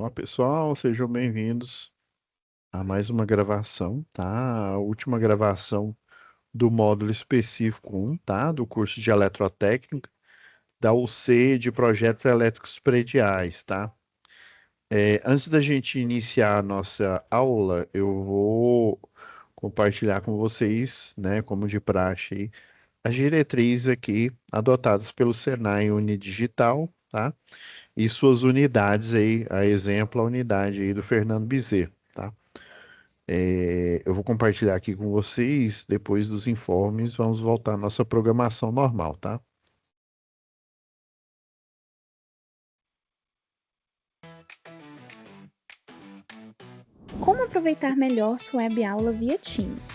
Olá, pessoal, sejam bem-vindos a mais uma gravação, tá? A última gravação do módulo específico 1, tá? Do curso de Eletrotécnica, da UC de Projetos Elétricos Prediais, tá? Antes da gente iniciar a nossa aula, eu vou compartilhar com vocês, né, como de praxe, aí, as diretrizes aqui adotadas pelo Senai Unidigital, tá? E suas unidades aí, a exemplo, a unidade aí do Fernando Bezerra, tá? Eu vou compartilhar aqui com vocês, depois dos informes, vamos voltar à nossa programação normal, tá? Como aproveitar melhor sua web aula via Teams?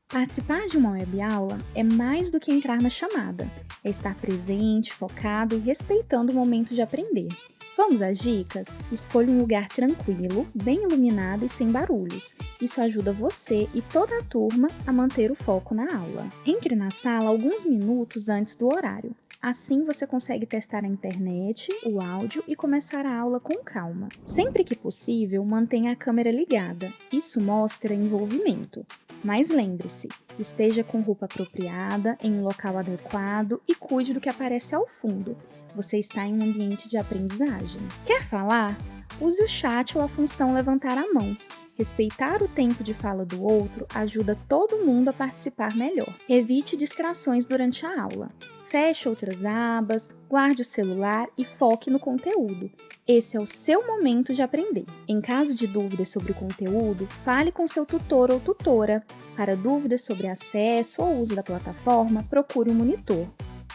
Participar de uma web aula é mais do que entrar na chamada, é estar presente, focado e respeitando o momento de aprender. Vamos às dicas? Escolha um lugar tranquilo, bem iluminado e sem barulhos. Isso ajuda você e toda a turma a manter o foco na aula. Entre na sala alguns minutos antes do horário. Assim você consegue testar a internet, o áudio e começar a aula com calma. Sempre que possível, mantenha a câmera ligada. Isso mostra envolvimento. Mas lembre-se, esteja com roupa apropriada, em um local adequado e cuide do que aparece ao fundo. Você está em um ambiente de aprendizagem. Quer falar? Use o chat ou a função levantar a mão. Respeitar o tempo de fala do outro ajuda todo mundo a participar melhor. Evite distrações durante a aula. Feche outras abas, guarde o celular e foque no conteúdo. Esse é o seu momento de aprender. Em caso de dúvidas sobre o conteúdo, fale com seu tutor ou tutora. Para dúvidas sobre acesso ou uso da plataforma, procure um monitor.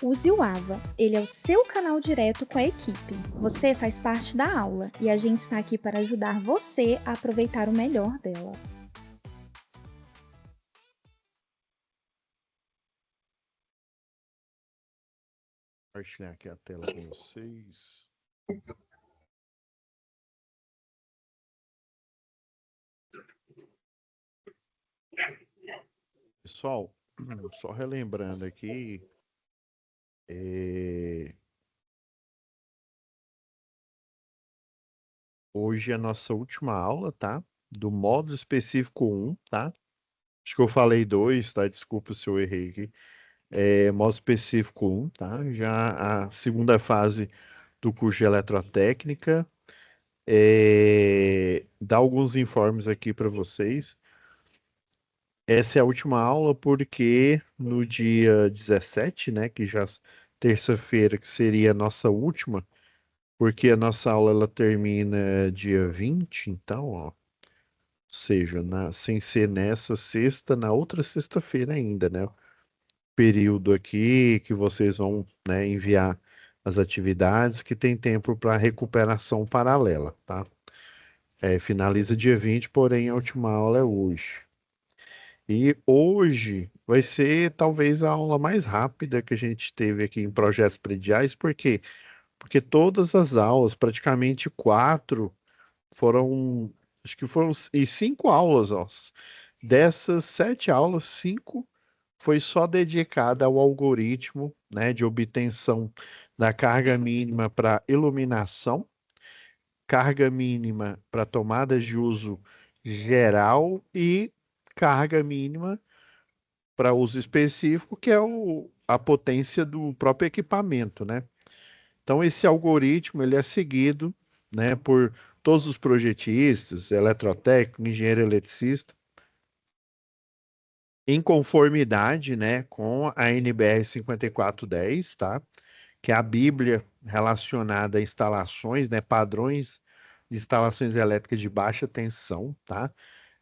Use o AVA, ele é o seu canal direto com a equipe. Você faz parte da aula e a gente está aqui para ajudar você a aproveitar o melhor dela. Compartilhar aqui a tela com vocês. Pessoal, só relembrando aqui, é, hoje é a nossa última aula, tá? Do módulo específico 1, tá? Acho que eu falei 2, tá? Desculpa se eu errei aqui. Módulo específico 1, tá? Já a segunda fase do curso de Eletrotécnica. Dar alguns informes aqui para vocês. Essa é a última aula porque no dia 17, né, que já terça-feira, que seria a nossa última, porque a nossa aula ela termina dia 20, então, ó, ou seja, sem ser nessa sexta, na outra sexta-feira ainda, né? Período aqui que vocês vão, né, enviar as atividades que tem tempo para recuperação paralela, tá? Finaliza dia 20, porém a última aula é hoje. E hoje vai ser talvez a aula mais rápida que a gente teve aqui em projetos prediais, por quê? Porque todas as aulas, praticamente quatro, foram, acho que foram e cinco aulas, ó. Dessas sete aulas, cinco foi só dedicada ao algoritmo, né, de obtenção da carga mínima para iluminação, carga mínima para tomadas de uso geral e carga mínima para uso específico, que é a potência do próprio equipamento, né? Então, esse algoritmo ele é seguido, né, por todos os projetistas, eletrotécnico, engenheiro eletricista, em conformidade, né, com a NBR 5410, tá? Que é a Bíblia relacionada a instalações, né, padrões de instalações elétricas de baixa tensão, tá?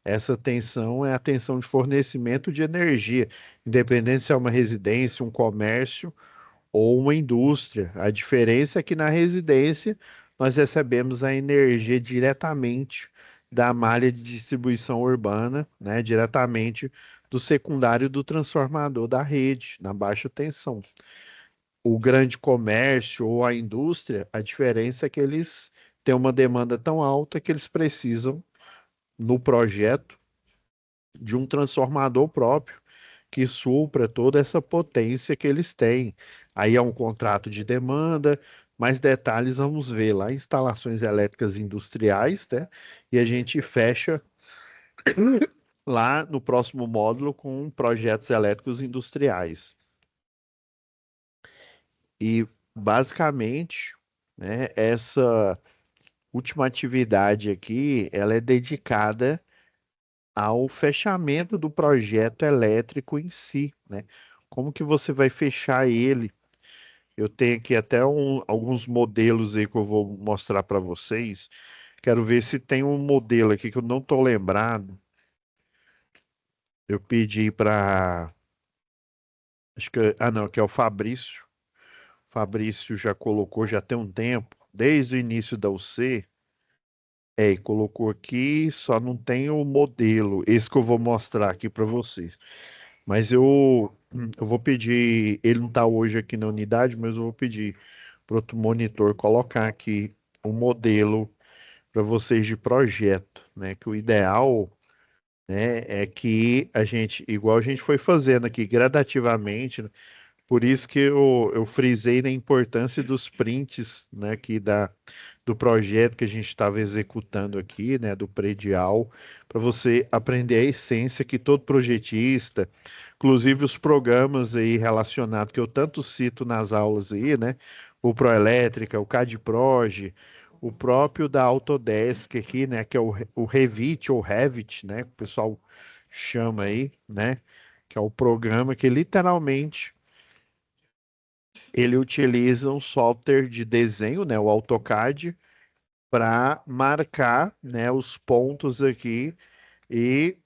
Essa tensão é a tensão de fornecimento de energia, independente se é uma residência, um comércio ou uma indústria. A diferença é que na residência nós recebemos a energia diretamente da malha de distribuição urbana, né, diretamente do secundário do transformador da rede, na baixa tensão. O grande comércio ou a indústria, a diferença é que eles têm uma demanda tão alta que eles precisam, no projeto, de um transformador próprio que supra toda essa potência que eles têm. Aí é um contrato de demanda, Mais detalhes vamos ver lá, instalações elétricas industriais, né? E a gente fecha lá no próximo módulo com projetos elétricos industriais. E basicamente, né, essa última atividade aqui, ela é dedicada ao fechamento do projeto elétrico em si, né? Como que você vai fechar ele? Eu tenho aqui até alguns modelos aí que eu vou mostrar para vocês. Quero ver se tem um modelo aqui que eu não estou lembrado. Eu pedi para, acho que, não, que é o Fabrício. O Fabrício já colocou, já tem um tempo, desde o início da UC. E colocou aqui, só não tem o modelo, esse que eu vou mostrar aqui para vocês. Mas eu vou pedir, ele não está hoje aqui na unidade, mas eu vou pedir para outro monitor colocar aqui o modelo para vocês de projeto, né? Que o ideal, né, é que a gente, igual a gente foi fazendo aqui gradativamente, né, por isso que eu frisei na importância dos prints, né, aqui do projeto que a gente estava executando aqui, né, do predial, para você aprender a essência que todo projetista, inclusive os programas aí relacionados que eu tanto cito nas aulas aí, né, o Proelétrica, o CAD-Proj, o próprio da Autodesk aqui, né, que é o Revit ou Revit, né, que o pessoal chama aí, né, que é o programa que literalmente ele utiliza um software de desenho, né, o AutoCAD, para marcar, né, os pontos aqui e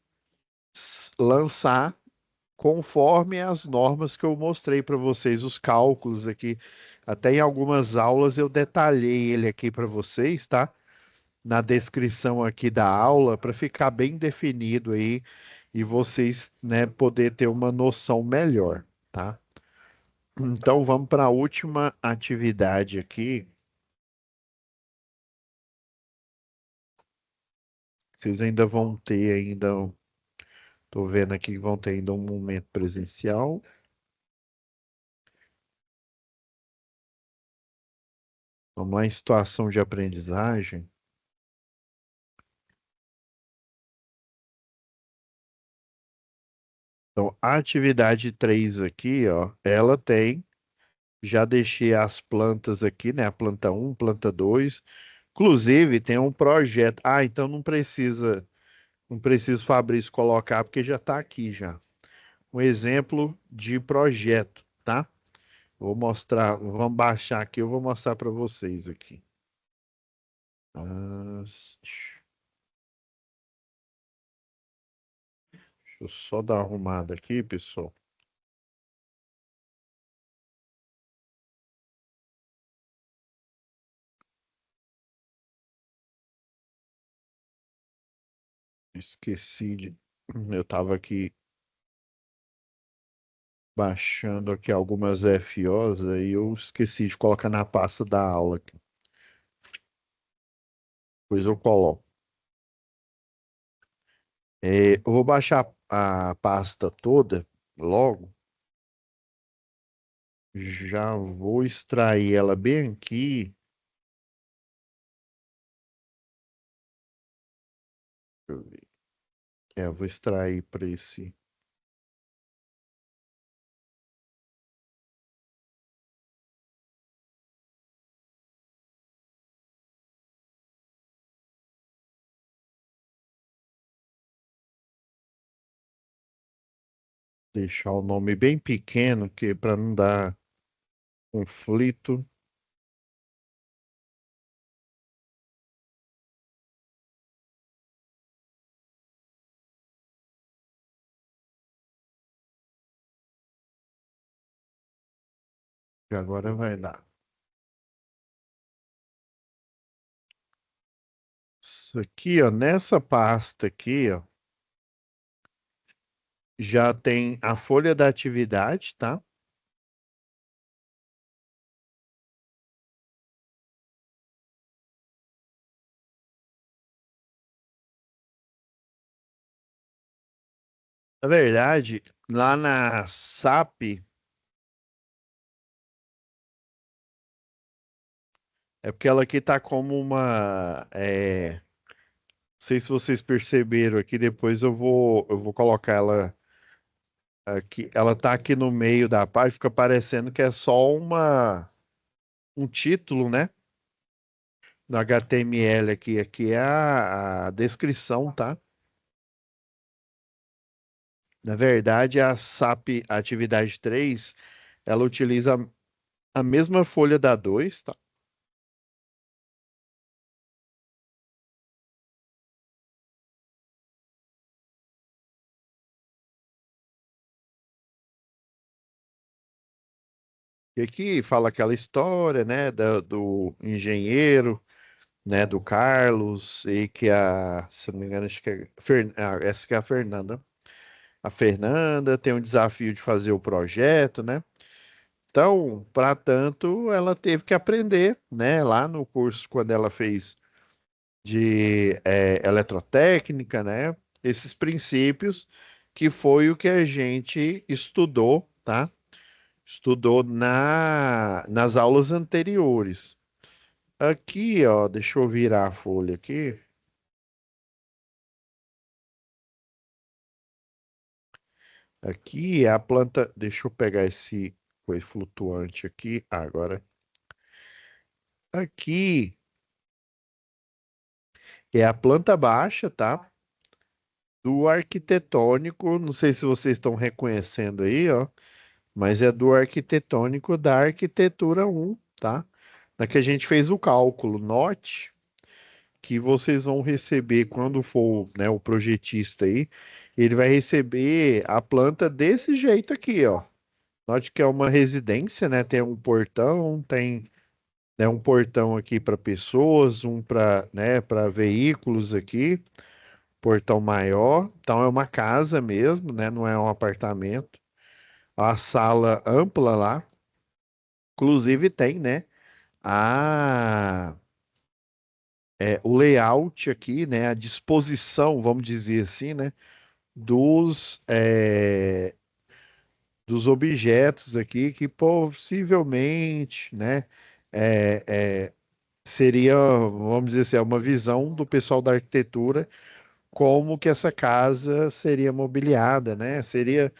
lançar conforme as normas que eu mostrei para vocês, os cálculos aqui. Até em algumas aulas eu detalhei ele aqui para vocês, tá? Na descrição aqui da aula, para ficar bem definido aí e vocês, né, poder ter uma noção melhor, tá? Então vamos para a última atividade aqui. Vocês ainda vão ter ainda, tô vendo aqui que vão ter ainda um momento presencial. Vamos lá em situação de aprendizagem. Então, a atividade 3 aqui, ó, ela tem, já deixei as plantas aqui, né? A planta um, planta 2. Inclusive, tem um projeto. Ah, então não precisa Fabrício colocar, porque já está aqui já. Um exemplo de projeto, tá? Vou mostrar, vamos baixar aqui, eu vou mostrar para vocês aqui. Ah, deixa eu só dar uma arrumada aqui, pessoal. Esqueci de. Eu estava aqui baixando aqui algumas FOs aí eu esqueci de colocar na pasta da aula aqui. Depois eu coloco. Eu vou baixar a pasta toda logo. Já vou extrair ela bem aqui. Deixa eu ver. Eu vou extrair para esse. Deixar o nome bem pequeno, que para não dar conflito. E agora vai dar. Isso aqui, ó, nessa pasta aqui, ó, já tem a folha da atividade, tá? Na verdade, lá na SAP, É porque ela aqui tá como uma. Não sei se vocês perceberam aqui, depois eu vou colocar ela aqui. Ela tá aqui no meio da página, fica parecendo que é só um título, né? No HTML aqui. Aqui é a descrição, tá? Na verdade, a SAP Atividade 3 ela utiliza a mesma folha da 2, tá? E aqui fala aquela história, né, do engenheiro, né, do Carlos, e que se eu não me engano, acho que essa que é a Fernanda. A Fernanda tem um desafio de fazer o projeto, né? Então, para tanto, ela teve que aprender, né, lá no curso, quando ela fez de eletrotécnica, né, esses princípios, que foi o que a gente estudou, tá? Estudou nas aulas anteriores. Aqui, ó, deixa eu virar a folha aqui. Aqui é a planta. Deixa eu pegar esse coisa flutuante aqui. Agora. Aqui é a planta baixa, tá? Do arquitetônico. Não sei se vocês estão reconhecendo aí, ó. Mas é do arquitetônico da arquitetura um, tá? Da que a gente fez o cálculo. Note que vocês vão receber quando for, né, o projetista aí, ele vai receber a planta desse jeito aqui, ó. Note que é uma residência, né? Tem um portão, tem, né, um portão aqui para pessoas, um para, né, para veículos aqui, portão maior. Então é uma casa mesmo, né? Não é um apartamento. A sala ampla lá, inclusive tem, né? A o layout aqui, né? A disposição, vamos dizer assim, né? Dos objetos aqui que possivelmente, né? é, é, seria, vamos dizer assim, uma visão do pessoal da arquitetura como que essa casa seria mobiliada, né? Seria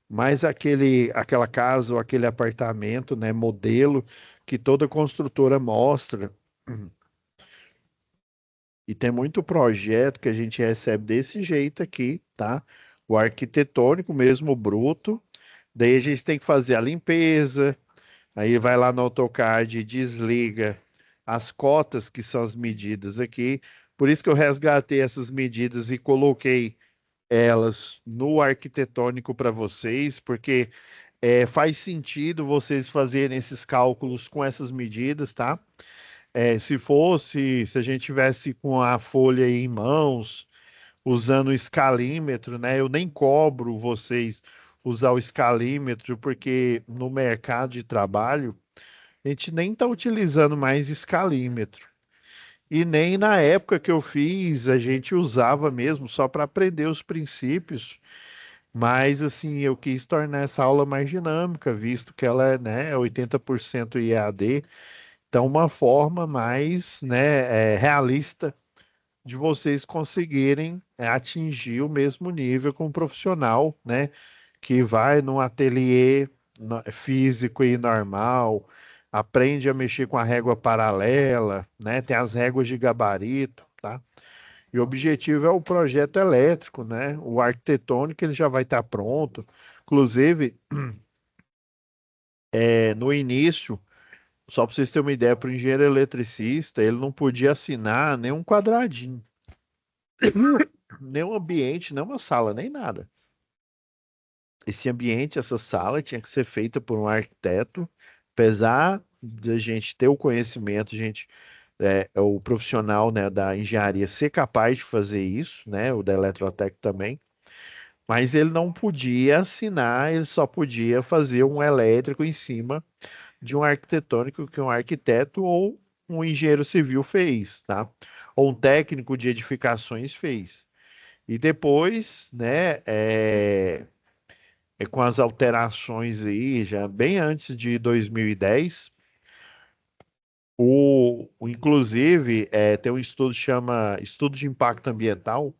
mais aquela casa ou aquele apartamento, né? Modelo que toda construtora mostra. E tem muito projeto que a gente recebe desse jeito aqui, tá? O arquitetônico mesmo, bruto. Daí a gente tem que fazer a limpeza. Aí vai lá no AutoCAD e desliga as cotas, que são as medidas aqui. Por isso que eu resgatei essas medidas e coloquei elas no arquitetônico para vocês, porque faz sentido vocês fazerem esses cálculos com essas medidas, tá? Se a gente tivesse com a folha aí em mãos, usando o escalímetro, né? Eu nem cobro vocês usar o escalímetro, porque no mercado de trabalho a gente nem está utilizando mais escalímetro. E nem na época que eu fiz, a gente usava mesmo só para aprender os princípios. Mas assim, eu quis tornar essa aula mais dinâmica, visto que ela é, né, 80% IAD. Então, uma forma mais, né, realista de vocês conseguirem atingir o mesmo nível com um profissional, né, que vai num ateliê físico e normal, aprende a mexer com a régua paralela, né, tem as réguas de gabarito, tá? E o objetivo é o projeto elétrico, né? O arquitetônico ele já vai estar pronto. Inclusive, no início, só para vocês terem uma ideia, para o engenheiro eletricista, ele não podia assinar nem um quadradinho, nem um ambiente, nem uma sala, nem nada. Esse ambiente, essa sala tinha que ser feita por um arquiteto, apesar de a gente ter o conhecimento, a gente, o profissional, né, da engenharia ser capaz de fazer isso, né, o da eletrotec também, mas ele não podia assinar, ele só podia fazer um elétrico em cima de um arquitetônico que um arquiteto ou um engenheiro civil fez, tá? Ou um técnico de edificações fez. E depois, né, com as alterações aí, já bem antes de 2010, Inclusive, tem um estudo que chama Estudo de Impacto Ambiental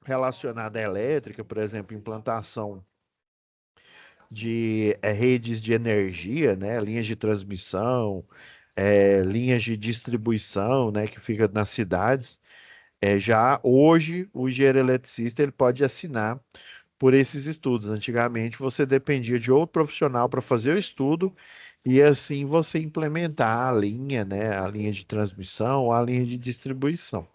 relacionado à elétrica, por exemplo, implantação de redes de energia, né, linhas de transmissão, linhas de distribuição, né, que fica nas cidades. Já hoje, o engenheiro eletricista ele pode assinar por esses estudos. Antigamente, você dependia de outro profissional para fazer o estudo e assim você implementar a linha, né, a linha de transmissão, a linha de distribuição.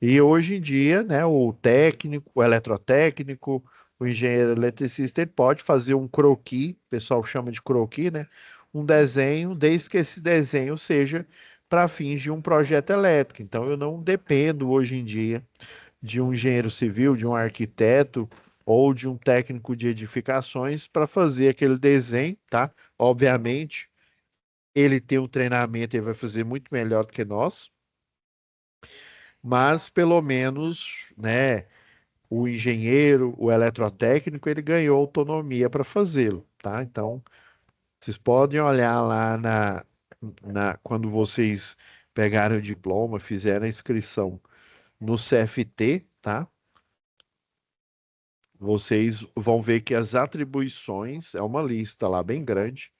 E hoje em dia, né, o técnico, o eletrotécnico, o engenheiro eletricista, ele pode fazer um croquis, o pessoal chama de croquis, né? Um desenho, desde que esse desenho seja para fins de um projeto elétrico. Então, eu não dependo hoje em dia de um engenheiro civil, de um arquiteto ou de um técnico de edificações para fazer aquele desenho, tá? Obviamente, ele tem um treinamento, ele vai fazer muito melhor do que nós, mas pelo menos, né, o engenheiro, o eletrotécnico, ele ganhou autonomia para fazê-lo, tá? Então, vocês podem olhar lá quando vocês pegaram o diploma, fizeram a inscrição no CFT, tá? Vocês vão ver que as atribuições, é uma lista lá bem grande.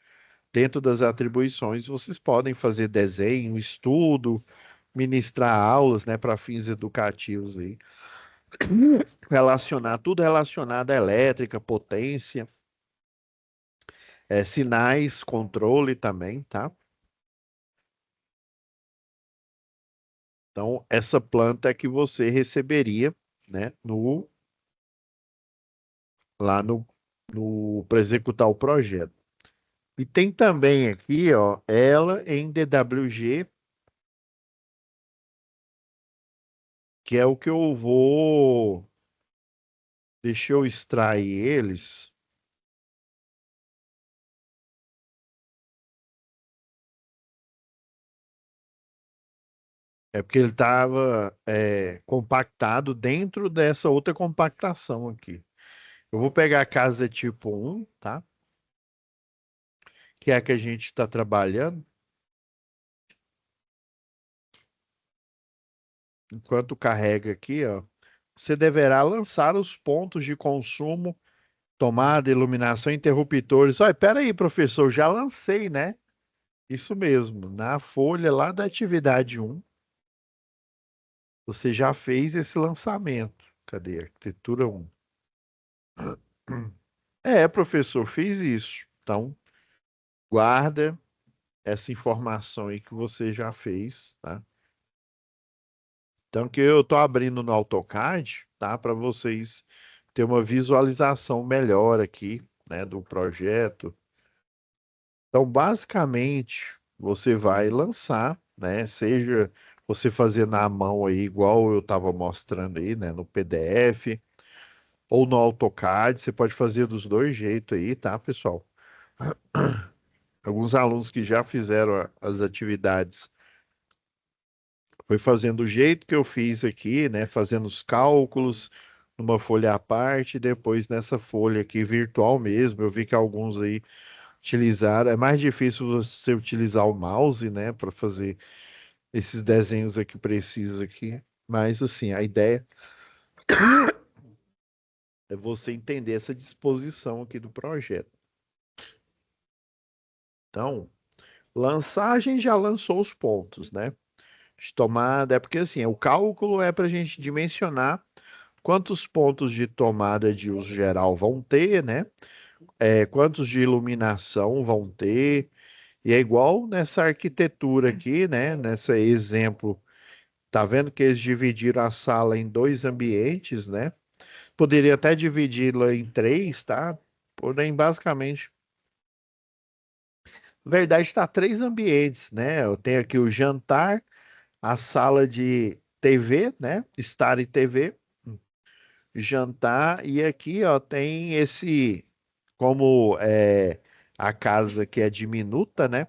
Dentro das atribuições, vocês podem fazer desenho, estudo, ministrar aulas, né, para fins educativos aí. Tudo relacionado à elétrica, potência, sinais, controle também, tá? Então, essa planta é que você receberia, né, lá no para executar o projeto. E tem também aqui, ó, ela em DWG, que é o que eu vou. Deixa eu extrair eles. É porque ele estava compactado dentro dessa outra compactação aqui. Eu vou pegar a casa tipo um, tá? Que é a que a gente está trabalhando. Enquanto carrega aqui, ó, você deverá lançar os pontos de consumo, tomada, iluminação, interruptores. Olha, pera aí, professor, já lancei, né? Isso mesmo, na folha lá da atividade um, você já fez esse lançamento. Cadê? Arquitetura um? Professor, fiz isso. Então, guarda essa informação aí que você já fez, tá? Então, que eu estou abrindo no AutoCAD, tá? Para vocês terem uma visualização melhor aqui, né, do projeto. Então, basicamente, você vai lançar, né? Seja você fazer na mão aí, igual eu estava mostrando aí, né, no PDF, ou no AutoCAD, você pode fazer dos dois jeitos aí, tá, pessoal? Alguns alunos que já fizeram as atividades foi fazendo do jeito que eu fiz aqui, né? Fazendo os cálculos numa folha à parte, depois nessa folha aqui virtual mesmo. Eu vi que alguns aí utilizaram. É mais difícil você utilizar o mouse, né, para fazer esses desenhos aqui precisos aqui. Mas assim, a ideia é você entender essa disposição aqui do projeto. Então, lançar, a gente já lançou os pontos, né? De tomada, é porque assim, o cálculo é para a gente dimensionar quantos pontos de tomada de uso geral vão ter, né? Quantos de iluminação vão ter. E é igual nessa arquitetura aqui, né? Nesse exemplo, tá vendo que eles dividiram a sala em dois ambientes, né? Poderia até dividi-la em três, tá? Porém, basicamente, na verdade, está três ambientes, né? Eu tenho aqui o jantar, a sala de TV, né? Estar e TV, jantar, e aqui, ó, tem esse, como a casa que é diminuta, né?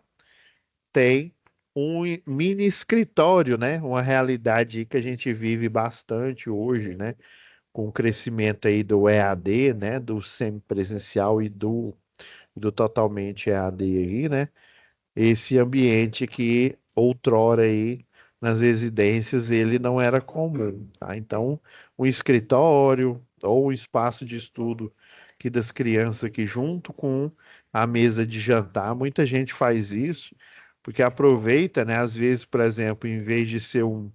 Tem um mini escritório, né? Uma realidade que a gente vive bastante hoje, né? Com o crescimento aí do EAD, né? Do semipresencial e do totalmente EAD aí, né? Esse ambiente aqui outrora aí nas residências ele não era comum, tá? Então, um escritório ou um espaço de estudo aqui das crianças aqui junto com a mesa de jantar, muita gente faz isso porque aproveita, né? Às vezes, por exemplo, em vez de ser um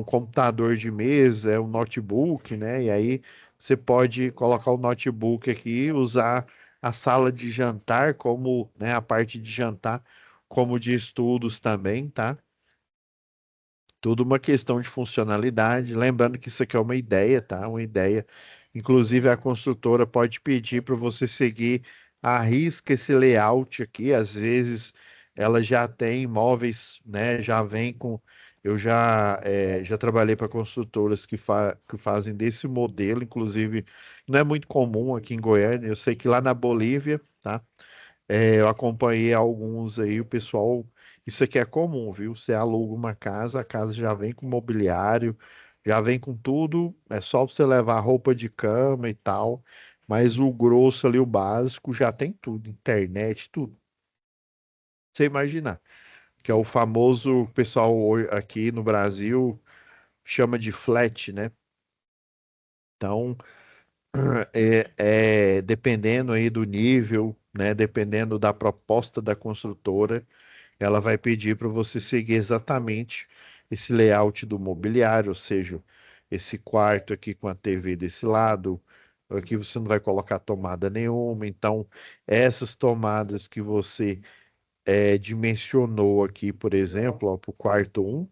computador de mesa, é um notebook, né? E aí você pode colocar o notebook aqui e usar a sala de jantar como, né, a parte de jantar como de estudos também, tá? Tudo uma questão de funcionalidade. Lembrando que isso aqui é uma ideia, tá? Uma ideia. Inclusive, a construtora pode pedir para você seguir à risca esse layout aqui. Às vezes, ela já tem móveis, né? Já vem com. Eu já trabalhei para construtoras que fazem desse modelo, inclusive, não é muito comum aqui em Goiânia. Eu sei que lá na Bolívia, tá? Eu acompanhei alguns aí, o pessoal. Isso aqui é comum, viu? Você aluga uma casa, a casa já vem com mobiliário, já vem com tudo, é só você levar roupa de cama e tal. Mas o grosso ali, o básico, já tem tudo, internet, tudo. Você imaginar. Que é o famoso, o pessoal aqui no Brasil chama de flat, né? Então, dependendo aí do nível, né? Dependendo da proposta da construtora. Ela vai pedir para você seguir exatamente esse layout do mobiliário, ou seja, esse quarto aqui com a TV desse lado, aqui você não vai colocar tomada nenhuma, então essas tomadas que você dimensionou aqui, por exemplo, para o quarto um,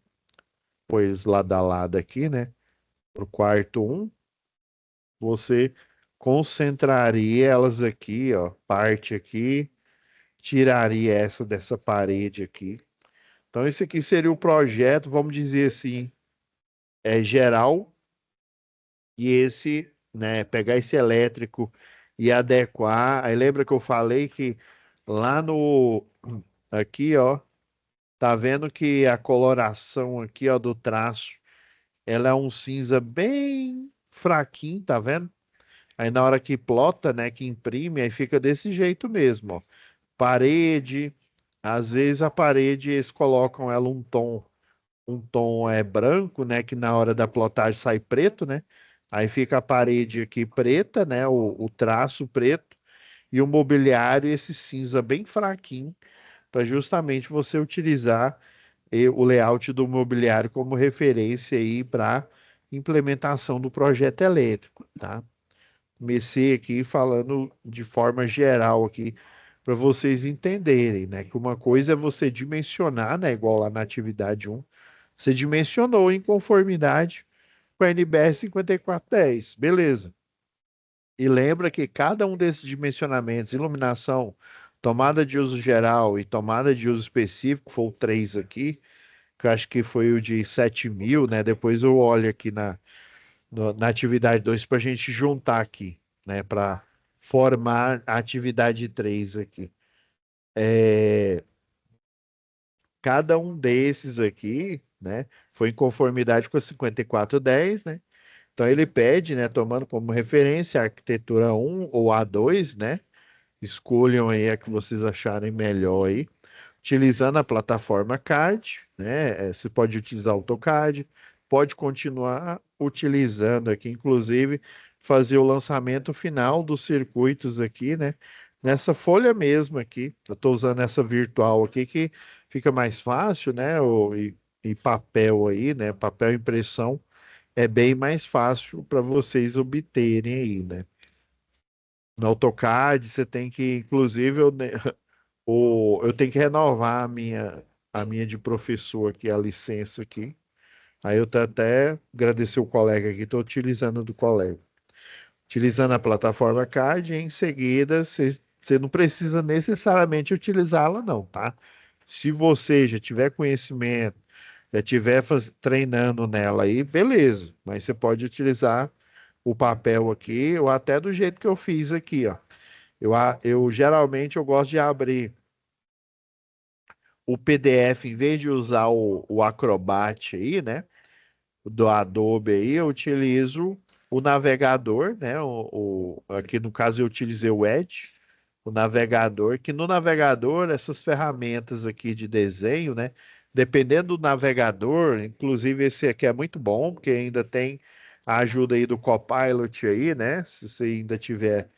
pois lado a lado aqui, né? Para o quarto um, você concentraria elas aqui, ó, parte aqui, tiraria essa dessa parede aqui. Então, esse aqui seria o projeto, vamos dizer assim, geral, e esse, né, pegar esse elétrico e adequar. Aí lembra que eu falei que lá no, aqui, ó, tá vendo que a coloração aqui, ó, do traço, ela é um cinza bem fraquinho, tá vendo? Aí na hora que plota, né, que imprime, aí fica desse jeito mesmo, ó. Parede, às vezes a parede eles colocam ela um tom branco, né? Que na hora da plotagem sai preto, né? Aí fica a parede aqui preta, né? O traço preto e o mobiliário esse cinza bem fraquinho, para justamente você utilizar o layout do mobiliário como referência aí para implementação do projeto elétrico, tá? Comecei aqui falando de forma geral aqui para vocês entenderem, né? Que uma coisa é você dimensionar, né? Igual lá na atividade um, você dimensionou em conformidade com a NBR 5410, beleza. E lembra que cada um desses dimensionamentos, iluminação, tomada de uso geral e tomada de uso específico, foi o 3 aqui, que eu acho que foi o de 7.000, né? Depois eu olho aqui na atividade 2 para a gente juntar aqui, né? Para formar a atividade 3 aqui. Cada um desses aqui, né? Foi em conformidade com a 5410, né? Então ele pede, né, tomando como referência a arquitetura um ou A2, né? Escolham aí a que vocês acharem melhor aí. Utilizando a plataforma CAD, né? Você pode utilizar o AutoCAD, pode continuar utilizando aqui, inclusive fazer o lançamento final dos circuitos aqui, né? Nessa folha mesmo aqui. Eu estou usando essa virtual aqui que fica mais fácil, né? E papel aí, né? Papel impressão é bem mais fácil para vocês obterem aí, né? No AutoCAD, você tem que, inclusive, eu tenho que renovar a minha de professor aqui, a licença aqui. Aí eu tô até agradecer o colega aqui, estou utilizando do colega. Utilizando a plataforma CAD, em seguida, você não precisa necessariamente utilizá-la, não, tá? Se você já tiver conhecimento, já tiver treinando nela aí, beleza. Mas você pode utilizar o papel aqui, ou até do jeito que eu fiz aqui, ó. Eu geralmente eu gosto de abrir o PDF, em vez de usar o Acrobat aí, né? Do Adobe aí, eu utilizo o navegador, né? Aqui no caso eu utilizei o Edge, o navegador, que no navegador, essas ferramentas aqui de desenho, né? dependendo do navegador, inclusive esse aqui é muito bom, porque ainda tem a ajuda aí do Copilot aí, né? Se você ainda tiver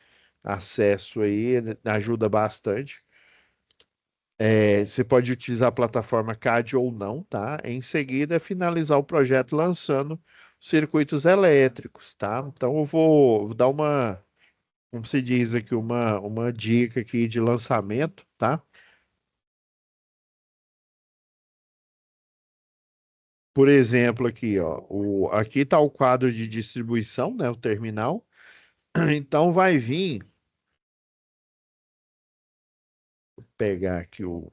acesso aí, ele ajuda bastante. Você pode utilizar a plataforma CAD ou não, tá? Em seguida, finalizar o projeto lançando circuitos elétricos, tá? Então, eu vou dar uma, como se diz aqui, uma dica aqui de lançamento, tá? Por exemplo, aqui, ó, aqui está o quadro de distribuição, né? O terminal. Então, vai vir, vou pegar aqui o.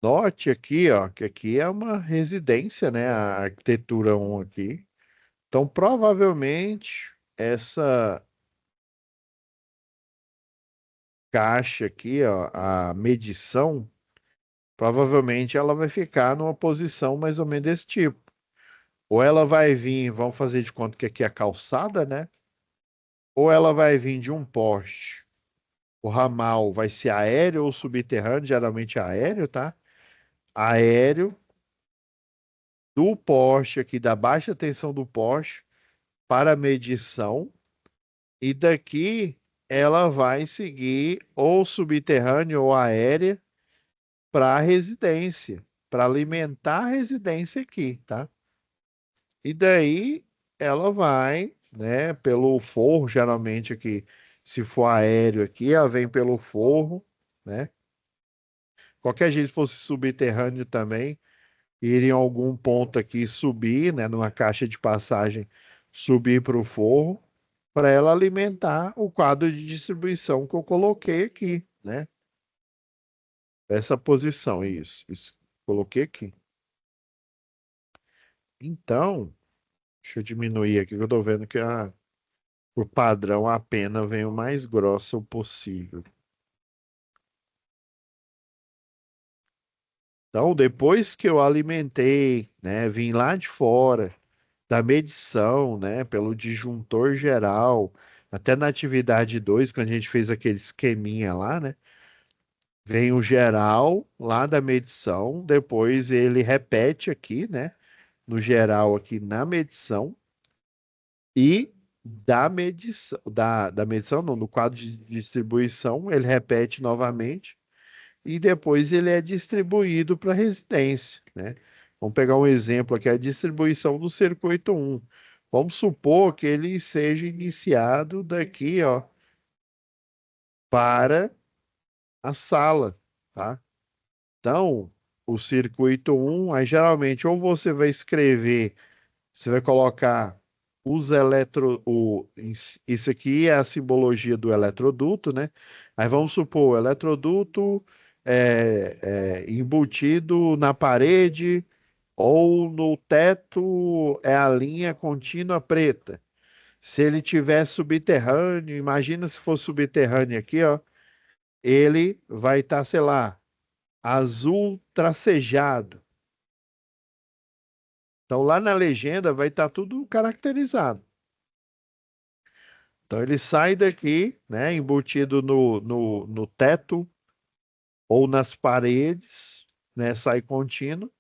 Note aqui, ó, que aqui é uma residência, né? A arquitetura 1 aqui. Então, provavelmente, essa caixa aqui, ó, a medição, provavelmente ela vai ficar numa posição mais ou menos desse tipo. Ou ela vai vir, vamos fazer de conta que aqui é a calçada, né? Ou ela vai vir de um poste. O ramal vai ser aéreo ou subterrâneo, geralmente é aéreo, tá? Aéreo do poste aqui, da baixa tensão do poste para a medição. E daqui ela vai seguir ou subterrâneo ou aérea para a residência, para alimentar a residência aqui, tá? E daí ela vai, né, pelo forro, geralmente aqui, se for aéreo aqui, ela vem pelo forro, né? Qualquer jeito fosse subterrâneo também, ir em algum ponto aqui subir, né, numa caixa de passagem, subir para o forro, para ela alimentar o quadro de distribuição que eu coloquei aqui, né? Essa posição, isso, coloquei aqui. Então, deixa eu diminuir aqui, que eu tô vendo que por padrão a pena vem o mais grossa o possível. Então, depois que eu alimentei, né, vim lá de fora da medição, né, pelo disjuntor geral, até na atividade 2 quando a gente fez aquele esqueminha lá, né, vem o geral lá da medição, depois ele repete aqui, né, no geral aqui na medição e da medição, não, no quadro de distribuição, ele repete novamente e depois ele é distribuído para a residência, né? Vamos pegar um exemplo aqui, a distribuição do circuito 1. Vamos supor que ele seja iniciado daqui, ó, para a sala, tá? Então, o circuito 1, aí geralmente ou você vai escrever, você vai colocar os isso aqui é a simbologia do eletroduto, né? Aí vamos supor, o eletroduto embutido na parede ou no teto é a linha contínua preta. Se ele tiver subterrâneo, imagina se for subterrâneo aqui, ó, ele vai estar, sei lá, azul tracejado. Então lá na legenda vai estar tudo caracterizado. Então ele sai daqui, né, embutido no teto ou nas paredes, né, sai contínuo.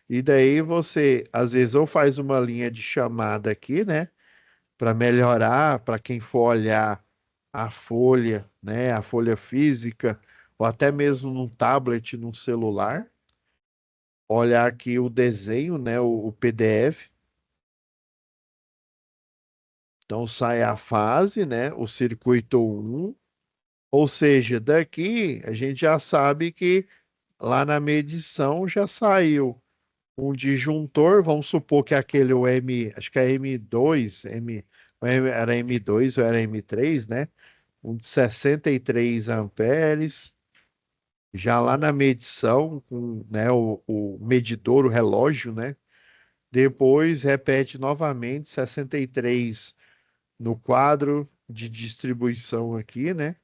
E daí você, às vezes, ou faz uma linha de chamada aqui, né, para melhorar, para quem for olhar a folha, né, a folha física, ou até mesmo num tablet, num celular, olhar aqui o desenho, né, o PDF. Então sai a fase, né, o circuito 1. Ou seja, daqui a gente já sabe que lá na medição já saiu um disjuntor, vamos supor que é aquele o M, acho que é M2, era M2 ou era M3, né? Um de 63 amperes. Já lá na medição, com, né, o medidor, o relógio, né? Depois repete novamente 63 no quadro de distribuição aqui, né?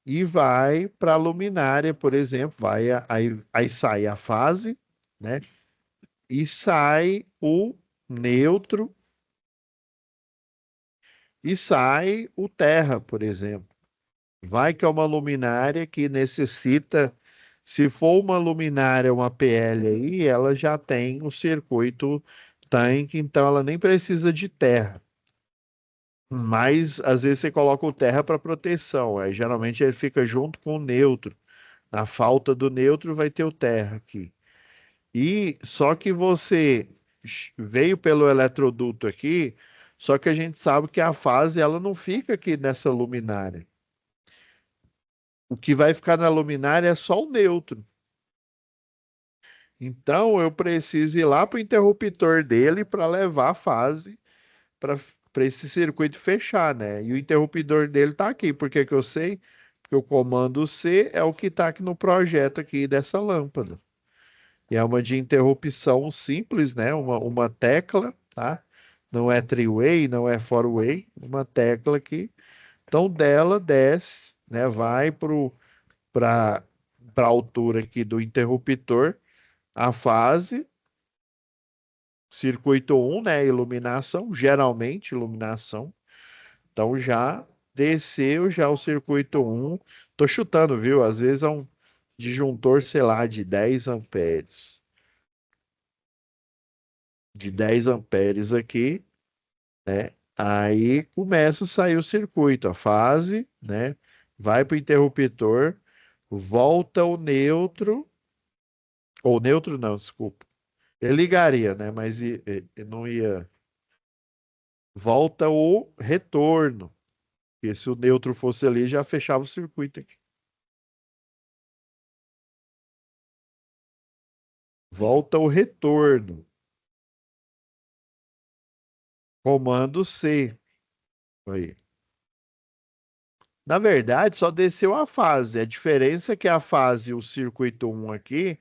E vai para a luminária, por exemplo, aí sai a fase, né? E sai o neutro e sai o terra, por exemplo. Vai que é uma luminária que necessita, se for uma luminária, uma PL aí, ela já tem o circuito tanque, então ela nem precisa de terra. Mas às vezes você coloca o terra para proteção, aí geralmente ele fica junto com o neutro. Na falta do neutro vai ter o terra aqui. E só que você veio pelo eletroduto aqui, só que a gente sabe que a fase ela não fica aqui nessa luminária. O que vai ficar na luminária é só o neutro. Então eu preciso ir lá para o interruptor dele para levar a fase para esse circuito fechar, né? E o interruptor dele está aqui. Por que que eu sei? Porque o comando C é o que está aqui no projeto aqui dessa lâmpada. E é uma de interrupção simples, né? Uma tecla, tá? Não é three-way, não é four-way, uma tecla aqui. Então dela desce, né? Vai para a altura aqui do interruptor, a fase, circuito um, né? Iluminação, geralmente iluminação. Então já desceu já o circuito um. Tô chutando, viu? Às vezes é um disjuntor, sei lá, de 10 amperes. De 10 amperes aqui, né? Aí começa a sair o circuito, a fase, né? Vai para o interruptor, volta o neutro, ou neutro não, desculpa. Ele ligaria, né? Mas não ia. Volta o retorno. Porque se o neutro fosse ali, já fechava o circuito aqui. Volta o retorno. Comando C. Aí. Na verdade, só desceu a fase. A diferença é que a fase, o circuito um aqui,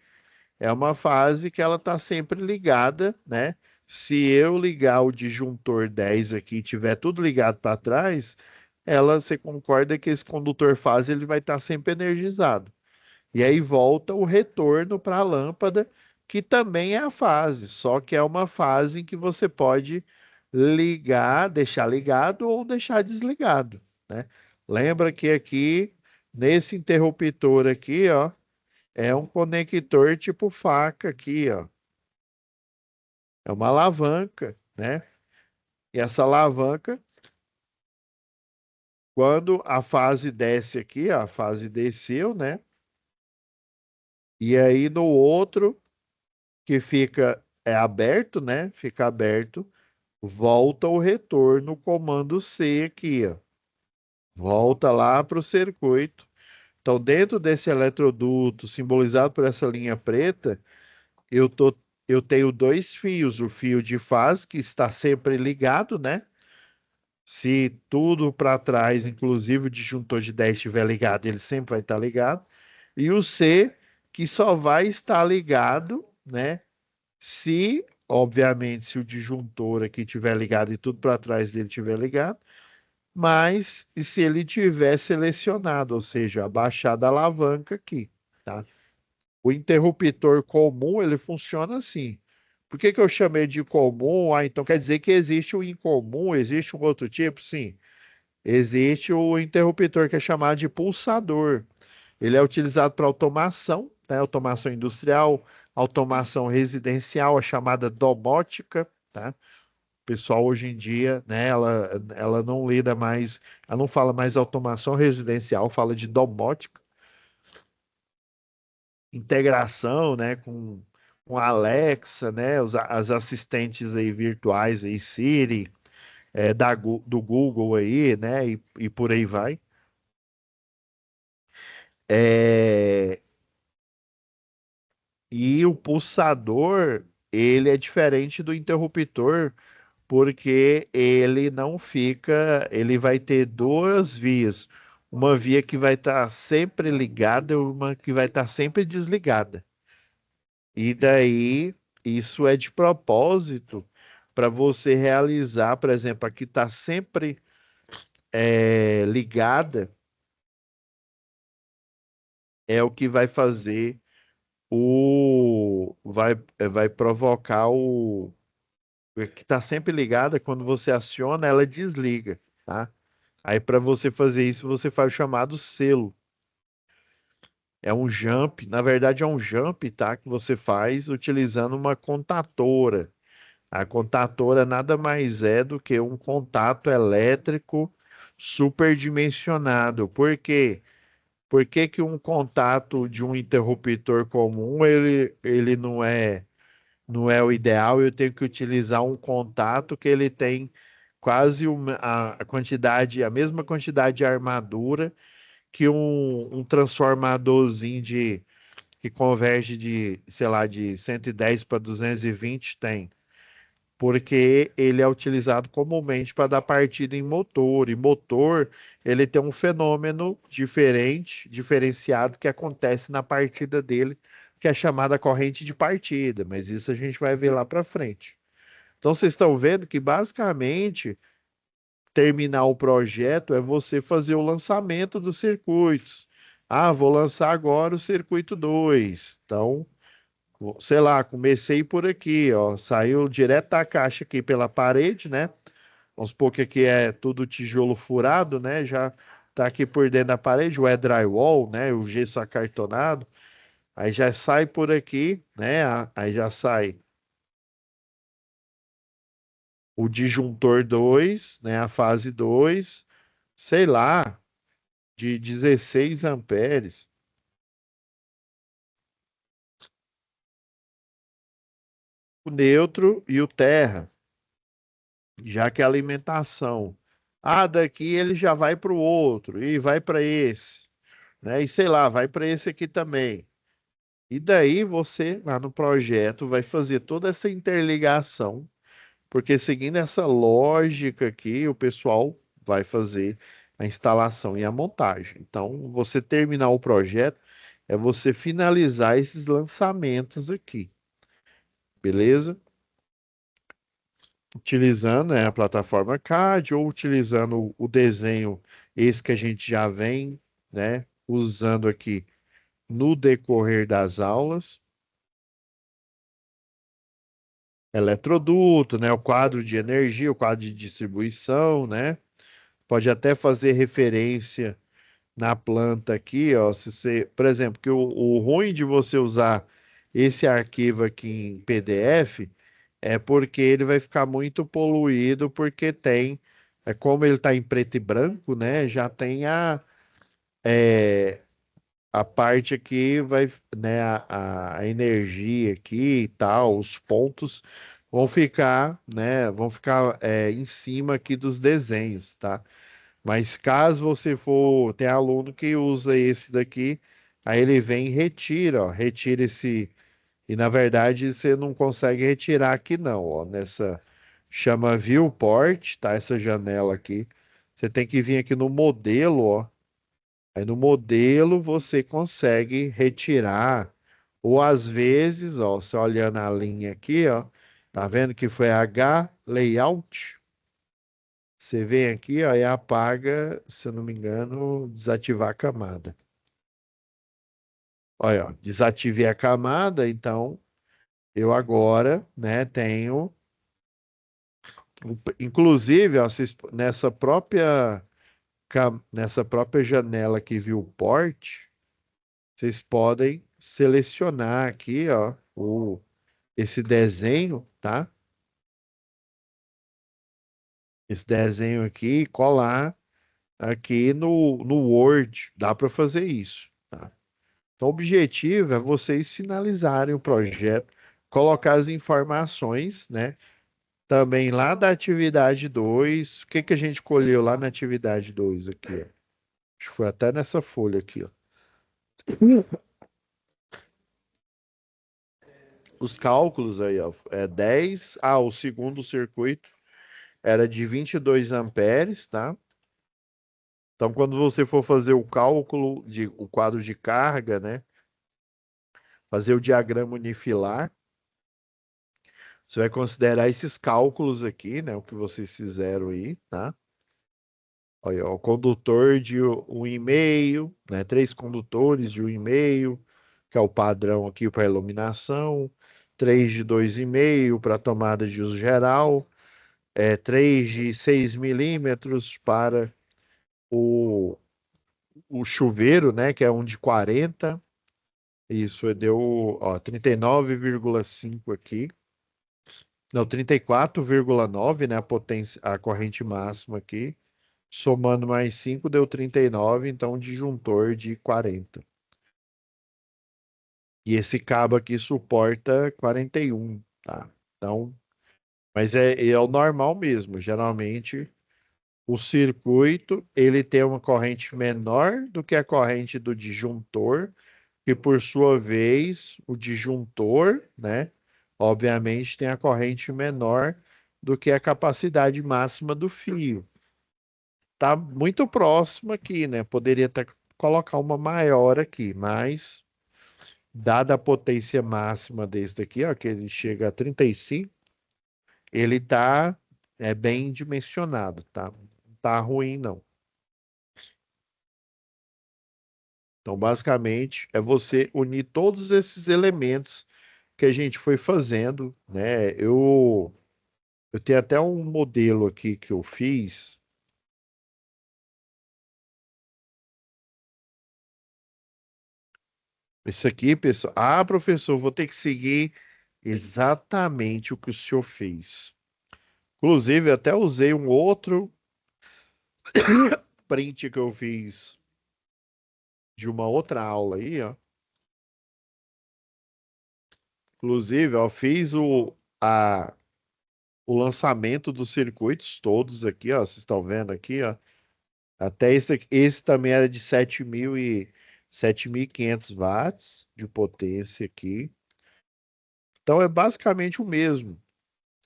é uma fase que ela está sempre ligada, né? Se eu ligar o disjuntor 10 aqui e tiver tudo ligado para trás, você concorda que esse condutor fase ele vai estar sempre energizado. E aí volta o retorno para a lâmpada, que também é a fase, só que é uma fase em que você pode ligar, deixar ligado ou deixar desligado, né? Lembra que aqui, nesse interruptor aqui, ó, é um conector tipo faca aqui, ó. É uma alavanca, né? E essa alavanca, quando a fase desce aqui, ó, a fase desceu, né? E aí no outro que fica aberto, né? Fica aberto, volta o retorno, comando C aqui, ó. Volta lá para o circuito. Então, dentro desse eletroduto simbolizado por essa linha preta, eu tô, eu tenho dois fios, o fio de fase que está sempre ligado, né? Se tudo para trás, inclusive o disjuntor de 10 estiver ligado, ele sempre vai estar ligado. E o C, que só vai estar ligado, né? Se, obviamente, se o disjuntor aqui estiver ligado e tudo para trás dele estiver ligado, mas e se ele tiver selecionado, ou seja, abaixado a alavanca aqui, tá? O interruptor comum, ele funciona assim. Por que que eu chamei de comum? Ah, então quer dizer que existe o incomum, existe um outro tipo? Sim. Existe o interruptor que é chamado de pulsador. Ele é utilizado para automação, né? Automação industrial, automação residencial, a chamada domótica, tá? O pessoal hoje em dia, né, ela não lida mais, ela não fala mais automação residencial, fala de domótica, integração, né, com a Alexa, né, as assistentes aí virtuais aí, Siri, do Google aí, né, e por aí vai. É, e o pulsador, ele é diferente do interruptor, porque ele não fica, ele vai ter duas vias. Uma via que vai estar sempre ligada e uma que vai estar sempre desligada. E daí, isso é de propósito para você realizar, por exemplo, a que está sempre ligada, é o que vai fazer vai provocar que está sempre ligada, quando você aciona, ela desliga, tá? Aí para você fazer isso, você faz o chamado selo. É um jump, na verdade é um jump, tá? Que você faz utilizando uma contatora. A contatora nada mais é do que um contato elétrico superdimensionado. Por quê? Por que que um contato de um interruptor comum ele não é o ideal? Eu tenho que utilizar um contato que ele tem quase a quantidade, a mesma quantidade de armadura que um transformadorzinho que converge de, sei lá, de 110 para 220 tem, porque ele é utilizado comumente para dar partida em motor. E motor, ele tem um fenômeno diferente, diferenciado que acontece na partida dele, que é chamada corrente de partida, mas isso a gente vai ver lá para frente. Então vocês estão vendo que basicamente terminar o projeto é você fazer o lançamento dos circuitos. Ah, vou lançar agora o circuito 2. Então, sei lá, comecei por aqui, ó, saiu direto da caixa aqui pela parede, né? Vamos supor que aqui é tudo tijolo furado, né? Já tá aqui por dentro da parede, ou é drywall, né? O gesso acartonado. Aí já sai por aqui, né? Aí já sai o disjuntor 2, né? A fase 2, sei lá, de 16 amperes. O neutro e o terra, já que a alimentação. Ah, daqui ele já vai para o outro e vai para esse, né? E sei lá, vai para esse aqui também. E daí você, lá no projeto, vai fazer toda essa interligação, porque seguindo essa lógica aqui, o pessoal vai fazer a instalação e a montagem. Então, você terminar o projeto é você finalizar esses lançamentos aqui, beleza? Utilizando, né, a plataforma CAD ou utilizando o desenho, esse que a gente já vem, né, usando aqui no decorrer das aulas. Eletroduto, né, o quadro de energia, o quadro de distribuição, né? Pode até fazer referência na planta aqui, ó, se você, por exemplo, que o ruim de você usar esse arquivo aqui em PDF é porque ele vai ficar muito poluído, porque tem, como ele está em preto e branco, né? Já tem a parte aqui, vai, né? A energia aqui e tal, os pontos vão ficar, né? Vão ficar em cima aqui dos desenhos, tá? Mas caso você for, tem aluno que usa esse daqui, aí ele vem e retira, ó, retira esse. E na verdade você não consegue retirar aqui não, ó, nessa chama viewport, tá? Essa janela aqui. Você tem que vir aqui no modelo, ó. Aí no modelo você consegue retirar, ou às vezes, ó, você olhando a linha aqui, ó, tá vendo que foi H layout? Você vem aqui, ó, e apaga, se eu não me engano, desativar a camada. Olha, ó, desativei a camada, então eu agora, né, tenho, inclusive, ó, nessa própria janela que viu o port, vocês podem selecionar aqui, ó, esse desenho, tá? Esse desenho aqui e colar aqui no Word. Dá para fazer isso, tá? Então, o objetivo é vocês finalizarem o projeto, colocar as informações, né? Também lá da atividade 2. O que que a gente colheu lá na atividade 2 aqui, ó? Acho que foi até nessa folha aqui, ó. Os cálculos aí, ó, é 10. Ah, o segundo circuito era de 22 amperes, tá? Então, quando você for fazer o cálculo o quadro de carga, né? Fazer o diagrama unifilar, você vai considerar esses cálculos aqui, né? O que vocês fizeram aí, tá? Olha, ó, o condutor de 1,5, né? Três condutores de 1,5, que é o padrão aqui para iluminação. Três de 2,5 para tomada de uso geral. Três de 6 milímetros para o, o chuveiro, né, que é um de 40. Isso deu, ó, 39,5 aqui. Não, 34,9, né, a potência, a corrente máxima aqui. Somando mais 5 deu 39, então disjuntor de 40. E esse cabo aqui suporta 41, tá? Então, mas é o normal mesmo. Geralmente, o circuito, ele tem uma corrente menor do que a corrente do disjuntor, e por sua vez, o disjuntor, né, obviamente tem a corrente menor do que a capacidade máxima do fio. Tá muito próximo aqui, né? Poderia até colocar uma maior aqui, mas dada a potência máxima desse daqui, ó, que ele chega a 35, ele tá bem dimensionado, tá? Não tá ruim, não. Então, basicamente, é você unir todos esses elementos que a gente foi fazendo, né? Eu tenho até um modelo aqui que eu fiz. Isso aqui, pessoal. Ah, professor, vou ter que seguir exatamente o que o senhor fez. Inclusive, eu até usei um outro print que eu fiz de uma outra aula aí, ó. Inclusive, ó, fiz o lançamento dos circuitos todos aqui, ó. Vocês estão vendo aqui, ó. Até esse, esse também era de 7.500 watts de potência aqui. Então é basicamente o mesmo.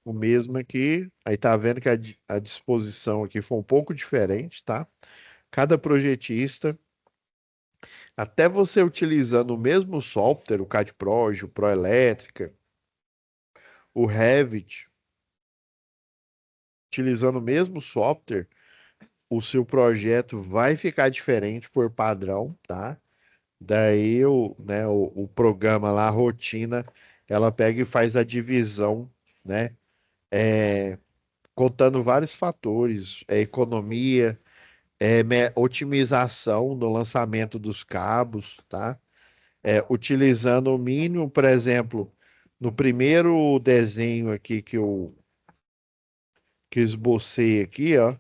O mesmo aqui. Aí tá vendo que a disposição aqui foi um pouco diferente, tá? Cada projetista, até você utilizando o mesmo software, o CAD-PROJ, o ProElétrica, o Revit, utilizando o mesmo software, o seu projeto vai ficar diferente por padrão, tá? Daí o programa lá, a rotina, ela pega e faz a divisão, né? Contando vários fatores, economia, otimização no lançamento dos cabos, tá? Utilizando o mínimo, por exemplo, no primeiro desenho aqui que eu esbocei aqui, ó,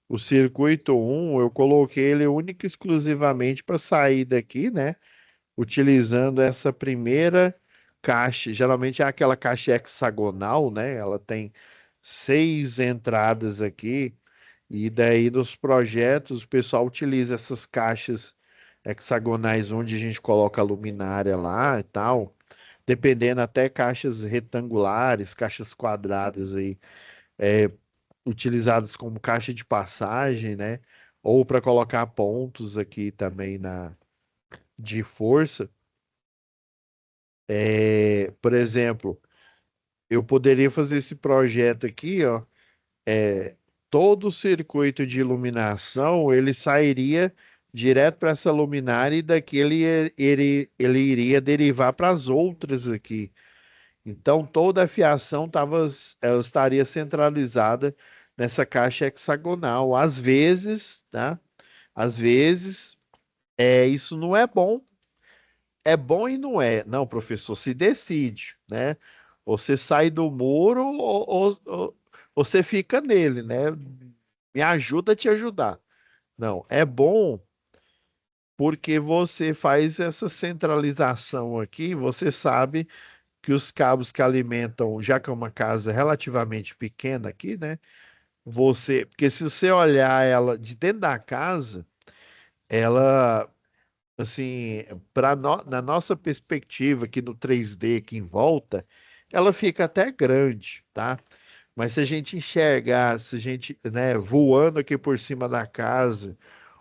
o circuito um eu coloquei ele único e exclusivamente para sair daqui, né? Utilizando essa primeira caixa. Geralmente é aquela caixa hexagonal, né? Ela tem 6 entradas aqui. E daí nos projetos o pessoal utiliza essas caixas hexagonais onde a gente coloca a luminária lá e tal. Dependendo até caixas retangulares, caixas quadradas aí, utilizadas como caixa de passagem, né? Ou para colocar pontos aqui também de força. Por exemplo, eu poderia fazer esse projeto aqui, ó. Todo o circuito de iluminação ele sairia direto para essa luminária e daqui ele iria derivar para as outras aqui. Então toda a fiação ela estaria centralizada nessa caixa hexagonal. Às vezes, tá? Às vezes, isso não é bom. É bom e não é. Não, professor, se decide, né? Você sai do muro ou você fica nele, né? Me ajuda a te ajudar. Não, é bom porque você faz essa centralização aqui, você sabe que os cabos que alimentam, já que é uma casa relativamente pequena aqui, né? Porque se você olhar ela de dentro da casa, ela, assim, na nossa perspectiva aqui no 3D aqui em volta, ela fica até grande, tá? Mas se a gente enxergar, se a gente, né, voando aqui por cima da casa,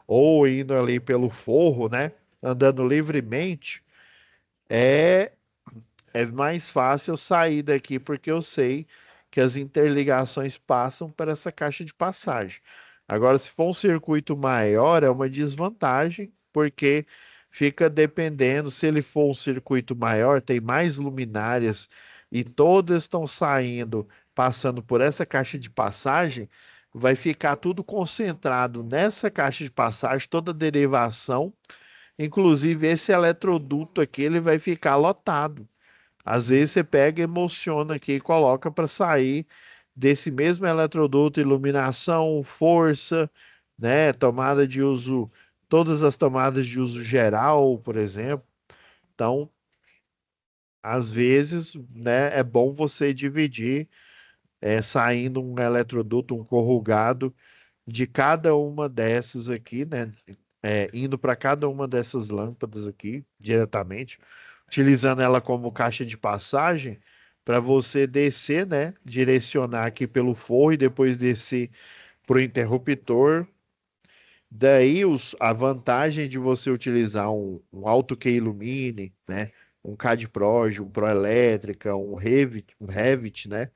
ou indo ali pelo forro, né? Andando livremente, é, é mais fácil eu sair daqui porque eu sei que as interligações passam por essa caixa de passagem. Agora, se for um circuito maior, é uma desvantagem, porque fica dependendo, se ele for um circuito maior, tem mais luminárias e todas estão saindo, passando por essa caixa de passagem, vai ficar tudo concentrado nessa caixa de passagem, toda a derivação, inclusive esse eletroduto aqui, ele vai ficar lotado. Às vezes você pega, emociona aqui e coloca para sair desse mesmo eletroduto, iluminação, força, né, tomada de uso, todas as tomadas de uso geral, por exemplo. Então, às vezes, né, é bom você dividir, saindo um eletroduto, um corrugado de cada uma dessas aqui, né? Indo para cada uma dessas lâmpadas aqui diretamente, utilizando ela como caixa de passagem para você descer, né? Direcionar aqui pelo forro e depois descer para o interruptor. Daí a vantagem de você utilizar um Auto que ilumine, né? Um CAD-PROG, um Proelétrica, um Revit, né?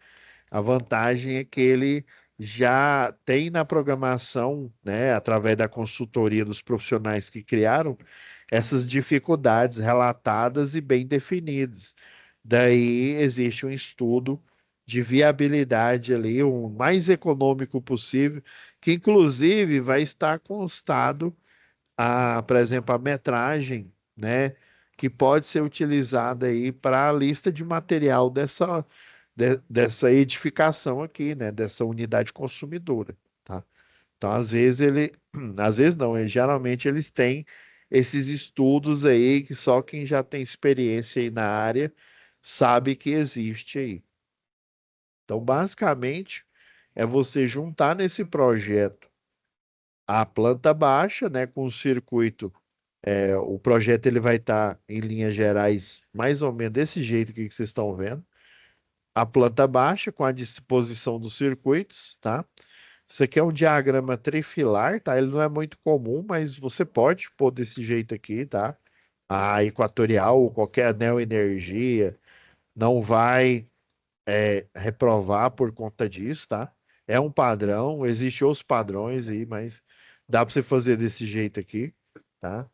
A vantagem é que ele já tem na programação, né, através da consultoria dos profissionais que criaram, essas dificuldades relatadas e bem definidas. Daí existe um estudo de viabilidade ali, o mais econômico possível, que inclusive vai estar constado por exemplo, a metragem, né, que pode ser utilizada aí para a lista de material dessa edificação aqui, né, dessa unidade consumidora, tá? Então, às vezes às vezes não, geralmente eles têm esses estudos aí que só quem já tem experiência aí na área sabe que existe aí. Então, basicamente, é você juntar nesse projeto a planta baixa, né, com o circuito. O projeto ele vai estar em linhas gerais mais ou menos desse jeito que vocês estão vendo. A planta baixa com a disposição dos circuitos, tá? Isso aqui é um diagrama trifilar, tá? Ele não é muito comum, mas você pode pôr desse jeito aqui, tá? A equatorial ou qualquer anel energia não vai reprovar por conta disso, tá? É um padrão, existem outros padrões aí, mas dá para você fazer desse jeito aqui, tá?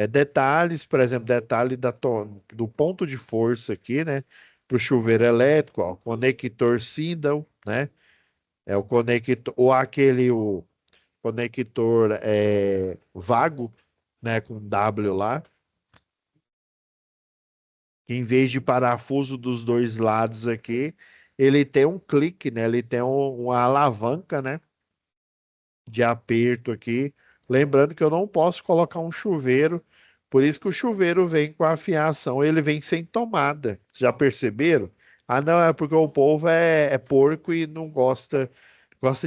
Detalhes, por exemplo, detalhe do ponto de força aqui, né? Para o chuveiro elétrico, ó, conector Sindel, né? É o conector, ou o conector vago, né? Com W lá, que em vez de parafuso dos dois lados aqui, ele tem um clique, né? Ele tem uma alavanca, né? De aperto aqui. Lembrando que eu não posso colocar um chuveiro, por isso que o chuveiro vem com a fiação, ele vem sem tomada. Já perceberam? Ah, não, é porque o povo é porco e não gosta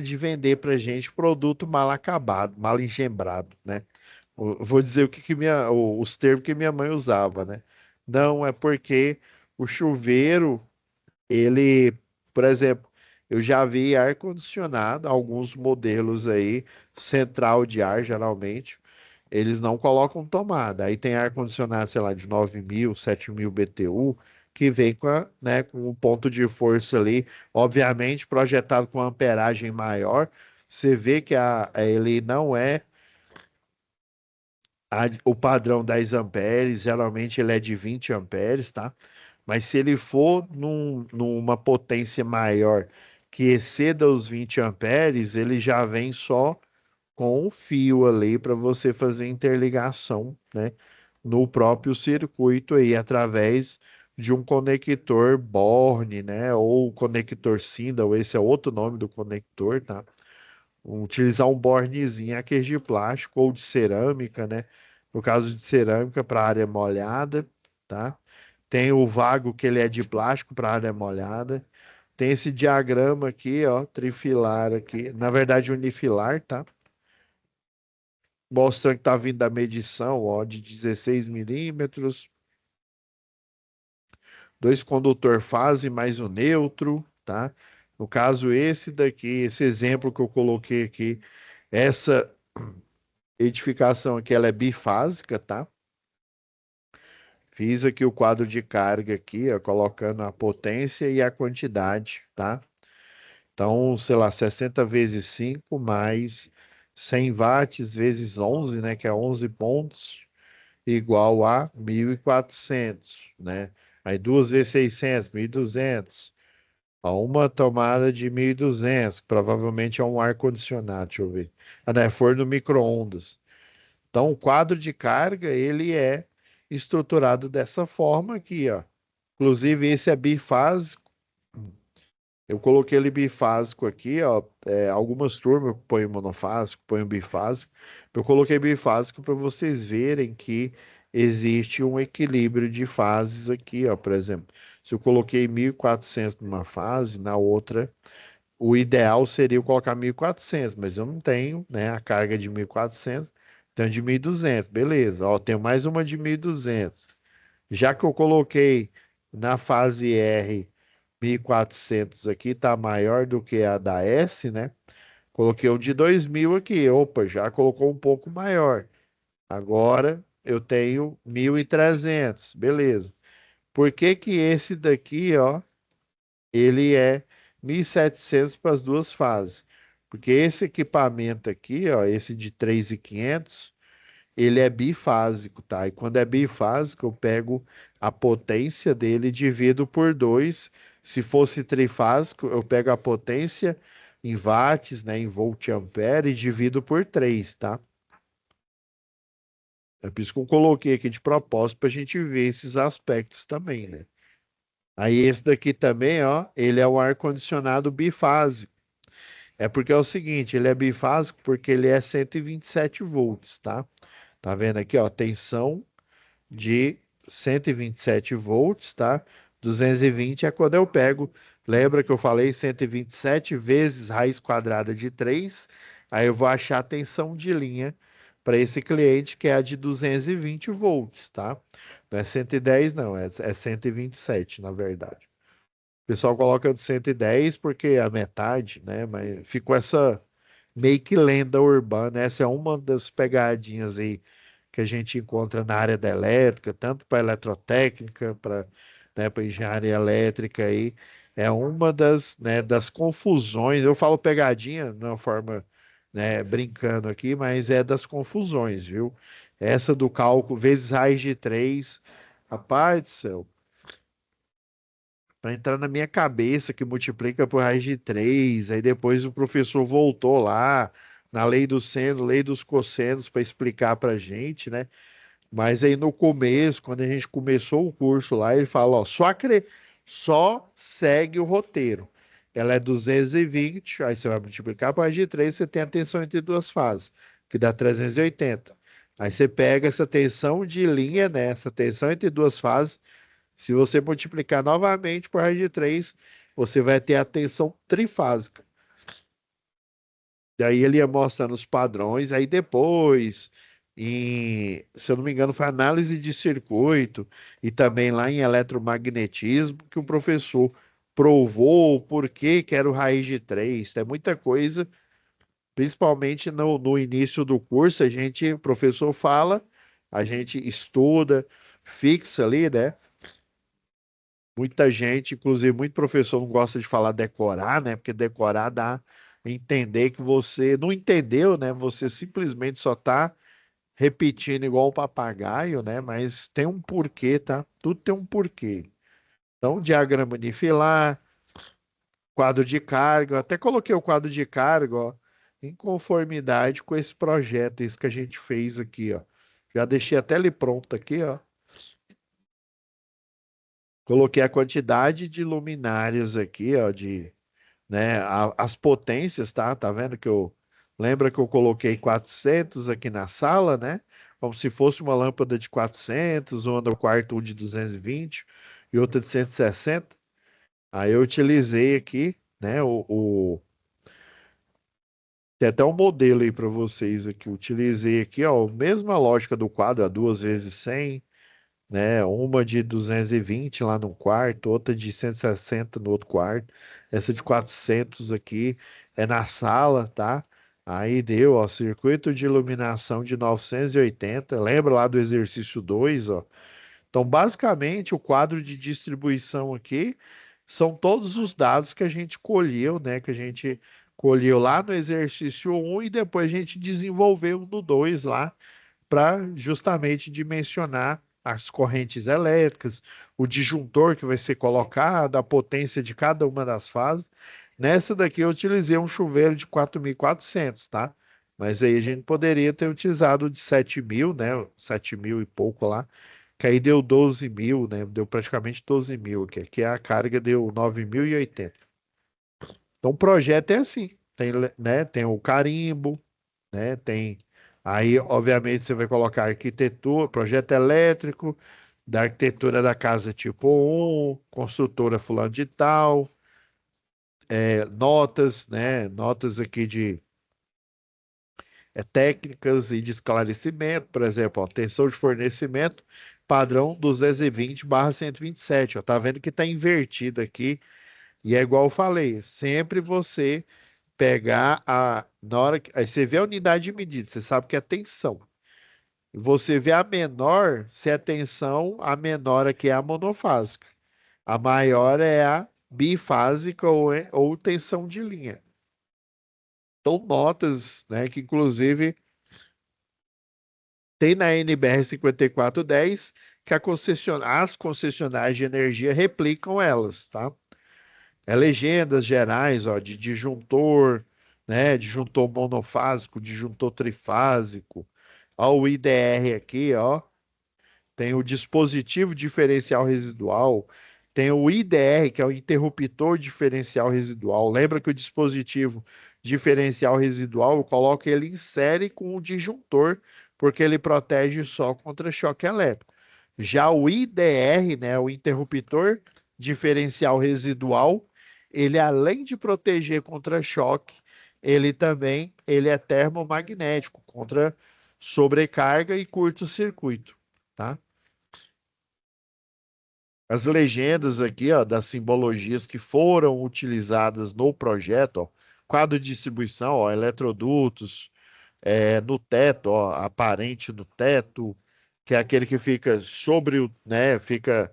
de vender pra gente produto mal acabado, mal engembrado, né? Vou dizer os termos que minha mãe usava, né? Não, é porque o chuveiro ele, por exemplo, eu já vi ar-condicionado, alguns modelos aí, central de ar, geralmente, eles não colocam tomada. Aí tem ar-condicionado, sei lá, de 9.000, 7.000 BTU, que vem né, com um ponto de força ali, obviamente projetado com amperagem maior. Você vê que ele não é o padrão 10 amperes, geralmente ele é de 20 amperes, tá? Mas se ele for numa potência maior que exceda os 20 amperes, ele já vem só com o fio ali para você fazer interligação, né? No próprio circuito aí, através de um conector Borne, né? Ou conector Sindel, esse é outro nome do conector, tá? Utilizar um bornezinho, aquele de plástico ou de cerâmica, né? No caso de cerâmica, para área molhada, tá? Tem o vago que ele é de plástico para área molhada. Tem esse diagrama aqui, ó, trifilar aqui, na verdade unifilar, tá? Mostrando que tá vindo da medição, ó, de 16 milímetros, dois condutor fase mais o neutro, tá? No caso esse daqui, esse exemplo que eu coloquei aqui, essa edificação aqui, ela é bifásica, tá? Fiz aqui o quadro de carga aqui, ó, colocando a potência e a quantidade, tá? Então, sei lá, 60 vezes 5 mais 100 watts vezes 11, né, que é 11 pontos, igual a 1.400, né? Aí 2 vezes 600, 1.200. Ó, uma tomada de 1.200, que provavelmente é um ar-condicionado, deixa eu ver. Ah, não, é forno micro-ondas. Então, o quadro de carga, ele é estruturado dessa forma aqui, ó. Inclusive, esse é bifásico. Eu coloquei ele bifásico aqui, ó. Algumas turmas eu ponho monofásico, ponho bifásico. Eu coloquei bifásico para vocês verem que existe um equilíbrio de fases aqui, ó. Por exemplo, se eu coloquei 1.400 numa fase, na outra, o ideal seria eu colocar 1.400, mas eu não tenho, né, a carga de 1.400, então de 1.200, beleza. Ó, tenho mais uma de 1.200. Já que eu coloquei na fase R 1.400 aqui, tá maior do que a da S, né? Coloquei um de 2.000 aqui. Opa, já colocou um pouco maior. Agora eu tenho 1.300, beleza. Por que que esse daqui, ó, ele é 1.700 para as duas fases? Porque esse equipamento aqui, ó, esse de 3.500, ele é bifásico, tá? E quando é bifásico, eu pego a potência dele e divido por 2. Se fosse trifásico, eu pego a potência em watts, né, em volt-ampere e divido por 3, tá? É por isso que eu coloquei aqui de propósito para a gente ver esses aspectos também, né? Aí esse daqui também, ó, ele é um ar-condicionado bifásico. É porque é o seguinte, ele é bifásico porque ele é 127 volts, tá? Tá vendo aqui, ó, tensão de 127 volts, tá? 220 é quando eu pego, lembra que eu falei 127 vezes raiz quadrada de 3, aí eu vou achar a tensão de linha para esse cliente que é a de 220 volts, tá? Não é 110 não, é 127 na verdade. O pessoal coloca de 110 porque é a metade, né? Mas ficou essa meio que lenda urbana. Essa é uma das pegadinhas aí que a gente encontra na área da elétrica, tanto para eletrotécnica, para, né, para engenharia elétrica aí. É uma das, né, das confusões. Eu falo pegadinha de uma forma, né, brincando aqui, mas é das confusões, viu? Essa do cálculo vezes raiz de 3, rapaz do céu, para entrar na minha cabeça que multiplica por raiz de 3, aí depois o professor voltou lá na lei do seno, lei dos cossenos para explicar para gente, né? Mas aí no começo, quando a gente começou o curso lá, ele fala, ó, só segue o roteiro. Ela é 220, aí você vai multiplicar por raiz de 3, você tem a tensão entre duas fases, que dá 380. Aí você pega essa tensão de linha, né? Essa tensão entre duas fases, se você multiplicar novamente por raiz de 3, você vai ter a tensão trifásica. Daí ele ia mostrando os padrões, aí depois, se eu não me engano, foi análise de circuito e também lá em eletromagnetismo que o professor provou o porquê que era o raiz de 3. Tem muita coisa, principalmente no início do curso, o professor fala, a gente estuda, fixa ali, né? Muita gente, inclusive muito professor não gosta de falar decorar, né? Porque decorar dá a entender que você não entendeu, né? Você simplesmente só está repetindo igual um papagaio, né? Mas tem um porquê, tá? Tudo tem um porquê. Então, diagrama unifilar, quadro de carga, eu até coloquei o quadro de carga, ó, em conformidade com esse projeto, isso que a gente fez aqui, ó. Já deixei até ele pronto aqui, ó. Coloquei a quantidade de luminárias aqui, ó, né, as potências, tá? Tá vendo que lembra que eu coloquei 400 aqui na sala, né? Como se fosse uma lâmpada de 400, uma no quarto um de 220 e outra de 160. Aí eu utilizei aqui, né, tem até um modelo aí para vocês aqui. Utilizei aqui, ó, a mesma lógica do quadro, a 2 vezes 100, né? Uma de 220 lá no quarto, outra de 160 no outro quarto. Essa de 400 aqui é na sala, tá? Aí deu, ó, circuito de iluminação de 980. Lembra lá do exercício 2, ó? Então, basicamente, o quadro de distribuição aqui são todos os dados que a gente colheu, né? Que a gente colheu lá no exercício um e depois a gente desenvolveu no 2 lá para justamente dimensionar as correntes elétricas, o disjuntor que vai ser colocado, a potência de cada uma das fases. Nessa daqui eu utilizei um chuveiro de 4.400, tá? Mas aí a gente poderia ter utilizado o de 7.000, né? 7.000 e pouco lá, que aí deu 12.000, né? Deu praticamente 12.000 aqui. Aqui a carga deu 9.080. Então o projeto é assim, tem, né? Tem o carimbo, né? Tem aí, obviamente, você vai colocar arquitetura, projeto elétrico, da arquitetura da casa tipo um, construtora fulano de tal, notas, né? Notas aqui de técnicas e de esclarecimento, por exemplo, ó, tensão de fornecimento, padrão 220/127. Ó, tá vendo que tá invertido aqui, e é igual eu falei, sempre você pegar na hora que, aí você vê a unidade de medida, você sabe que é tensão. Você vê a menor, se é tensão, a menor aqui é a monofásica. A maior é a bifásica ou tensão de linha. Então, notas, né, que inclusive tem na NBR 5410 que as concessionárias de energia replicam elas, tá? É legendas gerais, ó, de disjuntor, né, disjuntor monofásico, disjuntor trifásico. Ó, o IDR aqui, ó, tem o dispositivo diferencial residual, tem o IDR, que é o interruptor diferencial residual. Lembra que o dispositivo diferencial residual, eu coloco ele em série com o disjuntor, porque ele protege só contra choque elétrico. Já o IDR, né, o interruptor diferencial residual, ele além de proteger contra choque, ele é termomagnético contra sobrecarga e curto-circuito, tá? As legendas aqui, ó, das simbologias que foram utilizadas no projeto, ó, quadro de distribuição, ó, eletrodutos, no teto, ó, aparente no teto, que é aquele que fica sobre o, né, fica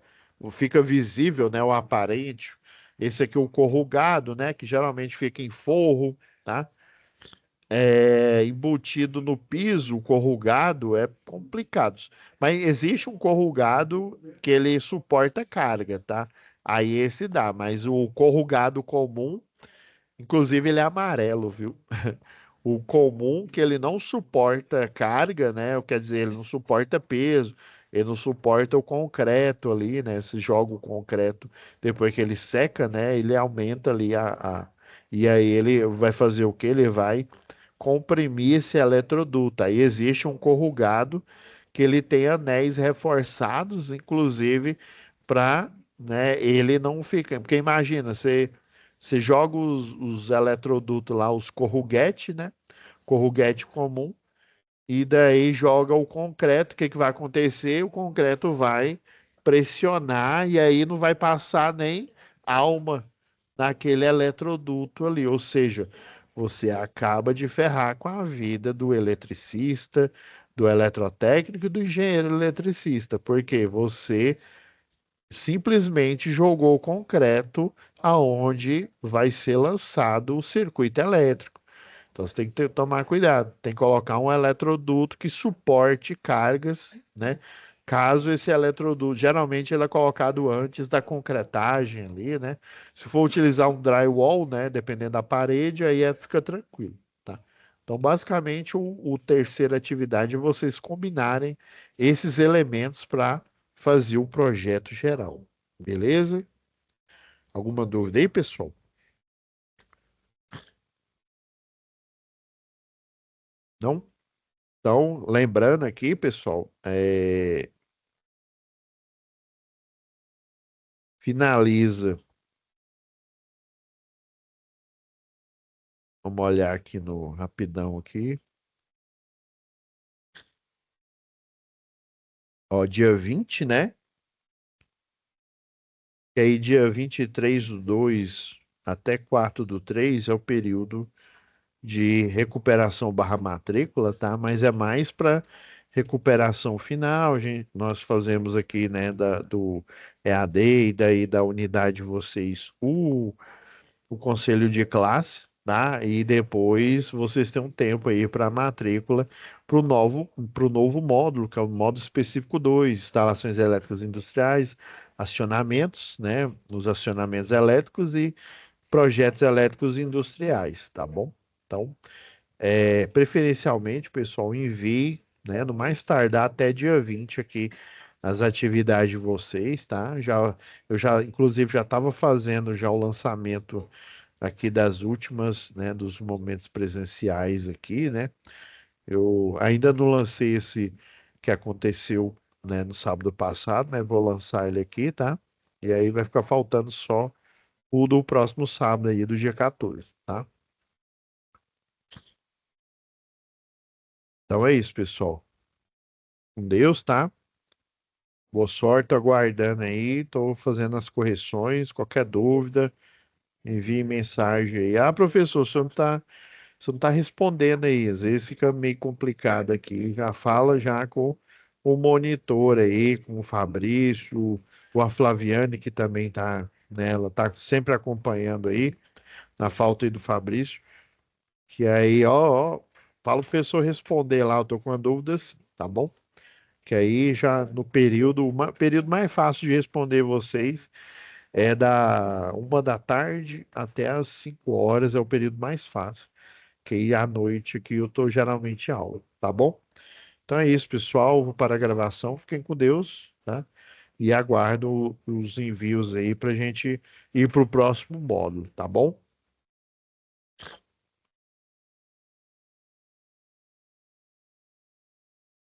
visível, né, o aparente. Esse aqui é o corrugado, né, que geralmente fica em forro, tá? Embutido no piso, corrugado, é complicado. Mas existe um corrugado que ele suporta carga, tá? Aí esse dá, mas o corrugado comum, inclusive ele é amarelo, viu? O comum que ele não suporta carga, né? Quer dizer, ele não suporta peso, ele não suporta o concreto ali, né? Se joga o concreto depois que ele seca, né? Ele aumenta ali e aí ele vai fazer o quê? Ele vai comprimir esse eletroduto. Aí existe um corrugado que ele tem anéis reforçados, inclusive, para, né, ele não ficar. Porque imagina, você joga os eletrodutos lá, os corruguete, né? Corruguete comum, e daí joga o concreto. O que que vai acontecer? O concreto vai pressionar e aí não vai passar nem alma naquele eletroduto ali. Ou seja, você acaba de ferrar com a vida do eletricista, do eletrotécnico e do engenheiro eletricista, porque você simplesmente jogou o concreto aonde vai ser lançado o circuito elétrico. Então você tem que tomar cuidado, tem que colocar um eletroduto que suporte cargas, né? Caso esse eletroduto, geralmente ele é colocado antes da concretagem ali, né? Se for utilizar um drywall, né, dependendo da parede, aí fica tranquilo, tá? Então, basicamente, o terceira atividade é vocês combinarem esses elementos para fazer o projeto geral, beleza? Alguma dúvida aí, pessoal? Não? Então, lembrando aqui, pessoal, finaliza. Vamos olhar aqui no rapidão aqui. Ó, dia 20, né? E aí, dia 23/2 até 4/3 é o período de recuperação barra matrícula, tá? Mas é mais para recuperação final. Nós fazemos aqui, né, do EAD e daí da unidade de vocês o conselho de classe, tá? E depois vocês têm um tempo aí para matrícula para o novo módulo, que é o módulo específico 2, instalações elétricas industriais, acionamentos, né? Os acionamentos elétricos e projetos elétricos industriais, tá bom? Então, preferencialmente, pessoal, envie, né, no mais tardar até dia 20 aqui as atividades de vocês, tá? Eu já, inclusive, já estava fazendo já o lançamento aqui das últimas, né, dos momentos presenciais aqui, né? Eu ainda não lancei esse que aconteceu, né, no sábado passado, né? Vou lançar ele aqui, tá? E aí vai ficar faltando só o do próximo sábado aí, do dia 14, tá? Então é isso, pessoal. Com Deus, tá? Boa sorte, tô aguardando aí, tô fazendo as correções, qualquer dúvida, envie mensagem aí. Ah, professor, você não tá respondendo aí, às vezes fica meio complicado aqui. Já fala já com o monitor aí, com o Fabrício, ou a Flaviane, que também tá, né, ela tá sempre acompanhando aí, na falta aí do Fabrício, que aí, ó, fala o professor responder lá, eu tô com dúvidas, tá bom? Que aí já no período, período mais fácil de responder vocês é da 1 da tarde até as 5 horas, é o período mais fácil. Que aí à noite que eu tô geralmente em aula, tá bom? Então é isso, pessoal. Vou para a gravação. Fiquem com Deus, tá? E aguardo os envios aí para a gente ir para o próximo módulo, tá bom?